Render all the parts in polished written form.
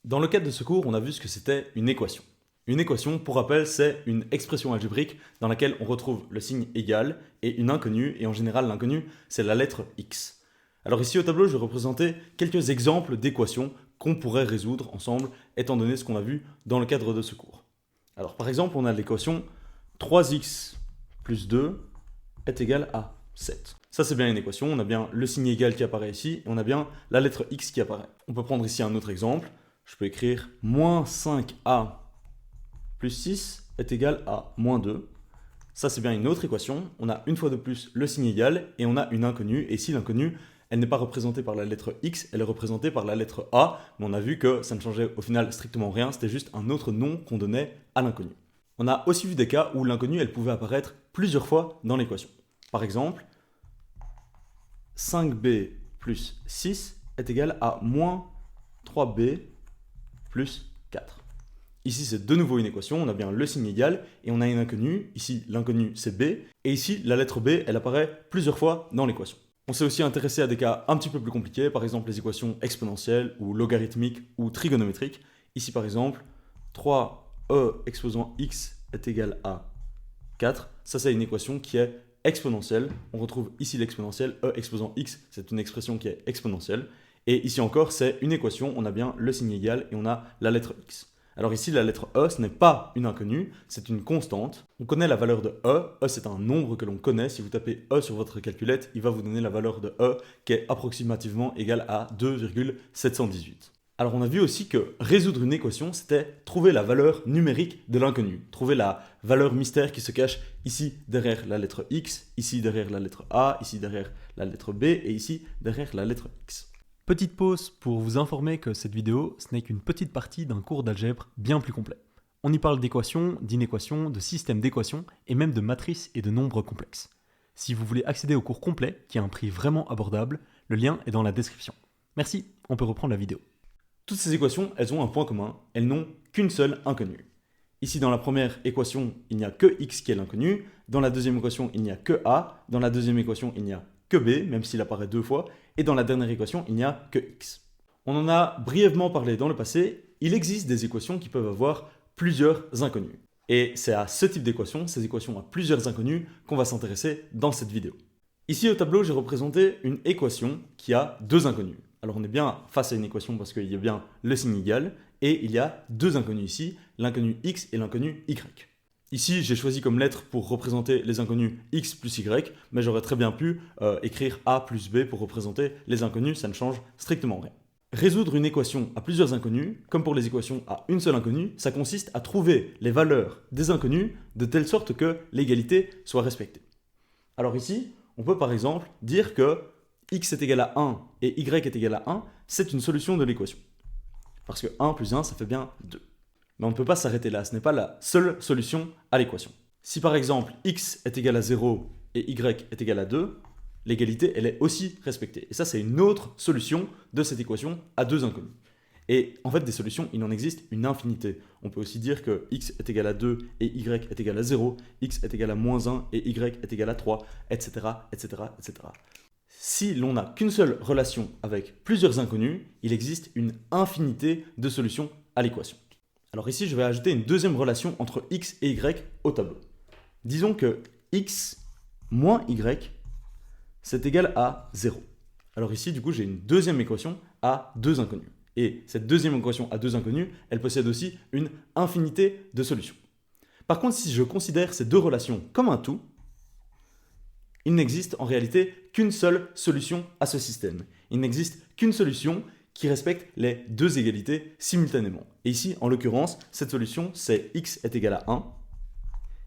Dans le cadre de ce cours, on a vu ce que c'était une équation. Une équation, pour rappel, c'est une expression algébrique dans laquelle on retrouve le signe égal et une inconnue, et en général l'inconnue, c'est la lettre x. Alors ici au tableau, je vais représenter quelques exemples d'équations qu'on pourrait résoudre ensemble, étant donné ce qu'on a vu dans le cadre de ce cours. Alors par exemple, on a l'équation 3x plus 2 est égal à 7. Ça c'est bien une équation, on a bien le signe égal qui apparaît ici, et on a bien la lettre x qui apparaît. On peut prendre ici un autre exemple, je peux écrire moins 5a plus 6 est égal à moins 2. Ça c'est bien une autre équation, on a une fois de plus le signe égal, et on a une inconnue, et ici l'inconnue, elle n'est pas représentée par la lettre x, elle est représentée par la lettre a, mais on a vu que ça ne changeait au final strictement rien, c'était juste un autre nom qu'on donnait à l'inconnue. On a aussi vu des cas où l'inconnue, elle pouvait apparaître plusieurs fois dans l'équation. Par exemple, 5b plus 6 est égal à moins 3b plus 4. Ici, c'est de nouveau une équation, on a bien le signe égal et on a une inconnue. Ici, l'inconnue, c'est b. Et ici, la lettre b, elle apparaît plusieurs fois dans l'équation. On s'est aussi intéressé à des cas un petit peu plus compliqués, par exemple les équations exponentielles ou logarithmiques ou trigonométriques. Ici, par exemple, 3e exposant x est égal à 4. Ça, c'est une équation qui est exponentielle. On retrouve ici l'exponentielle, e exposant x, c'est une expression qui est exponentielle. Et ici encore, c'est une équation, on a bien le signe égal et on a la lettre x. Alors ici, la lettre e, ce n'est pas une inconnue, c'est une constante. On connaît la valeur de e. E, c'est un nombre que l'on connaît. Si vous tapez e sur votre calculette, il va vous donner la valeur de e qui est approximativement égale à 2,718. Alors on a vu aussi que résoudre une équation, c'était trouver la valeur numérique de l'inconnu. Trouver la valeur mystère qui se cache ici derrière la lettre x, ici derrière la lettre a, ici derrière la lettre b et ici derrière la lettre x. Petite pause pour vous informer que cette vidéo, ce n'est qu'une petite partie d'un cours d'algèbre bien plus complet. On y parle d'équations, d'inéquations, de systèmes d'équations et même de matrices et de nombres complexes. Si vous voulez accéder au cours complet, qui a un prix vraiment abordable, le lien est dans la description. Merci, on peut reprendre la vidéo. Toutes ces équations, elles ont un point commun, elles n'ont qu'une seule inconnue. Ici, dans la première équation, il n'y a que x qui est l'inconnu. Dans la deuxième équation, il n'y a que a. Dans la deuxième équation, il n'y a que b, même s'il apparaît deux fois. Et dans la dernière équation, il n'y a que x. On en a brièvement parlé dans le passé. Il existe des équations qui peuvent avoir plusieurs inconnues. Et c'est à ce type d'équations, ces équations à plusieurs inconnues, qu'on va s'intéresser dans cette vidéo. Ici au tableau, j'ai représenté une équation qui a deux inconnues. Alors on est bien face à une équation parce qu'il y a bien le signe égal et il y a deux inconnues ici, l'inconnu x et l'inconnu y. Ici, j'ai choisi comme lettre pour représenter les inconnus x plus y, mais j'aurais très bien pu écrire a plus b pour représenter les inconnus, ça ne change strictement rien. Résoudre une équation à plusieurs inconnus, comme pour les équations à une seule inconnue, ça consiste à trouver les valeurs des inconnus de telle sorte que l'égalité soit respectée. Alors ici, on peut par exemple dire que x est égal à 1 et y est égal à 1, c'est une solution de l'équation. Parce que 1 plus 1, ça fait bien 2. Mais on ne peut pas s'arrêter là, ce n'est pas la seule solution à l'équation. Si par exemple x est égal à 0 et y est égal à 2, l'égalité elle est aussi respectée. Et ça c'est une autre solution de cette équation à deux inconnus. Et en fait des solutions, il en existe une infinité. On peut aussi dire que x est égal à 2 et y est égal à 0, x est égal à moins 1 et y est égal à 3, etc. etc., etc. Si l'on n'a qu'une seule relation avec plusieurs inconnus, il existe une infinité de solutions à l'équation. Alors ici, je vais ajouter une deuxième relation entre x et y au tableau. Disons que x moins y, c'est égal à 0. Alors ici, du coup, j'ai une deuxième équation à deux inconnus. Et cette deuxième équation à deux inconnus, elle possède aussi une infinité de solutions. Par contre, si je considère ces deux relations comme un tout, il n'existe en réalité qu'une seule solution à ce système. Il n'existe qu'une solution qui respecte les deux égalités simultanément. Et ici, en l'occurrence, cette solution, c'est x est égal à 1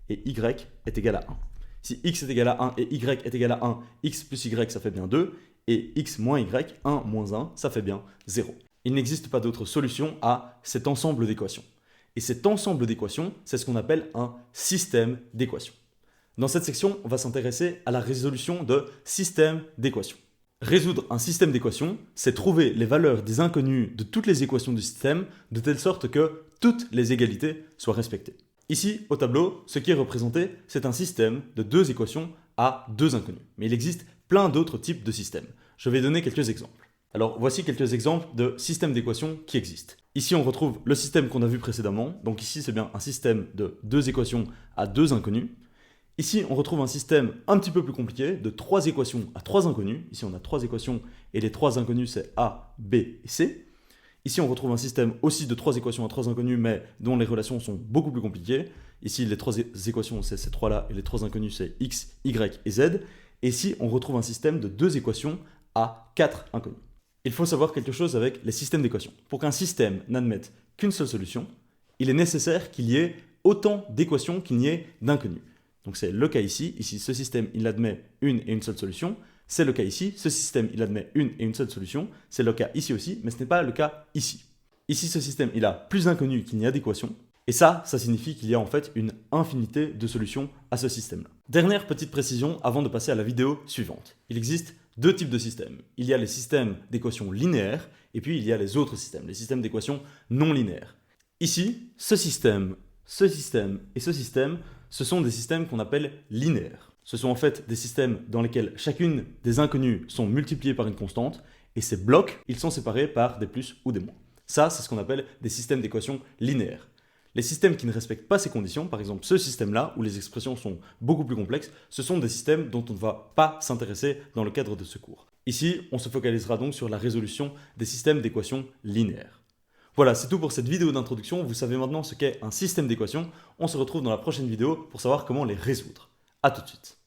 et y est égal à 1. Si x est égal à 1 et y est égal à 1, x plus y, ça fait bien 2, et x moins y, 1 moins 1, ça fait bien 0. Il n'existe pas d'autre solution à cet ensemble d'équations. Et cet ensemble d'équations, c'est ce qu'on appelle un système d'équations. Dans cette section, on va s'intéresser à la résolution de systèmes d'équations. Résoudre un système d'équations, c'est trouver les valeurs des inconnus de toutes les équations du système de telle sorte que toutes les égalités soient respectées. Ici, au tableau, ce qui est représenté, c'est un système de deux équations à deux inconnus. Mais il existe plein d'autres types de systèmes. Je vais donner quelques exemples. Alors voici quelques exemples de systèmes d'équations qui existent. Ici on retrouve le système qu'on a vu précédemment, donc ici c'est bien un système de 2 équations à 2 inconnus. Ici on retrouve un système un petit peu plus compliqué de 3 équations à 3 inconnus. Ici on a 3 équations et les 3 inconnus c'est A, B et C. Ici on retrouve un système aussi de 3 équations à 3 inconnus mais dont les relations sont beaucoup plus compliquées. Ici les 3 équations c'est ces 3 là et les 3 inconnus c'est X, Y et Z. Et ici on retrouve un système de 2 équations à 4 inconnus. Il faut savoir quelque chose avec les systèmes d'équations. Pour qu'un système n'admette qu'une seule solution, il est nécessaire qu'il y ait autant d'équations qu'il n'y ait d'inconnus. Donc c'est le cas ici. Ici, ce système, il admet une et une seule solution. C'est le cas ici. Ce système, il admet une et une seule solution. C'est le cas ici aussi, mais ce n'est pas le cas ici. Ici, ce système, il a plus d'inconnus qu'il n'y a d'équations. Et ça signifie qu'il y a en fait une infinité de solutions à ce système-là. Dernière petite précision avant de passer à la vidéo suivante. Il existe 2 types de systèmes. Il y a les systèmes d'équations linéaires et puis il y a les autres systèmes, les systèmes d'équations non linéaires. Ici, ce système et ce système, ce sont des systèmes qu'on appelle linéaires. Ce sont en fait des systèmes dans lesquels chacune des inconnues sont multipliées par une constante et ces blocs, ils sont séparés par des plus ou des moins. Ça, c'est ce qu'on appelle des systèmes d'équations linéaires. Les systèmes qui ne respectent pas ces conditions, par exemple ce système-là, où les expressions sont beaucoup plus complexes, ce sont des systèmes dont on ne va pas s'intéresser dans le cadre de ce cours. Ici, on se focalisera donc sur la résolution des systèmes d'équations linéaires. Voilà, c'est tout pour cette vidéo d'introduction. Vous savez maintenant ce qu'est un système d'équations. On se retrouve dans la prochaine vidéo pour savoir comment les résoudre. A tout de suite.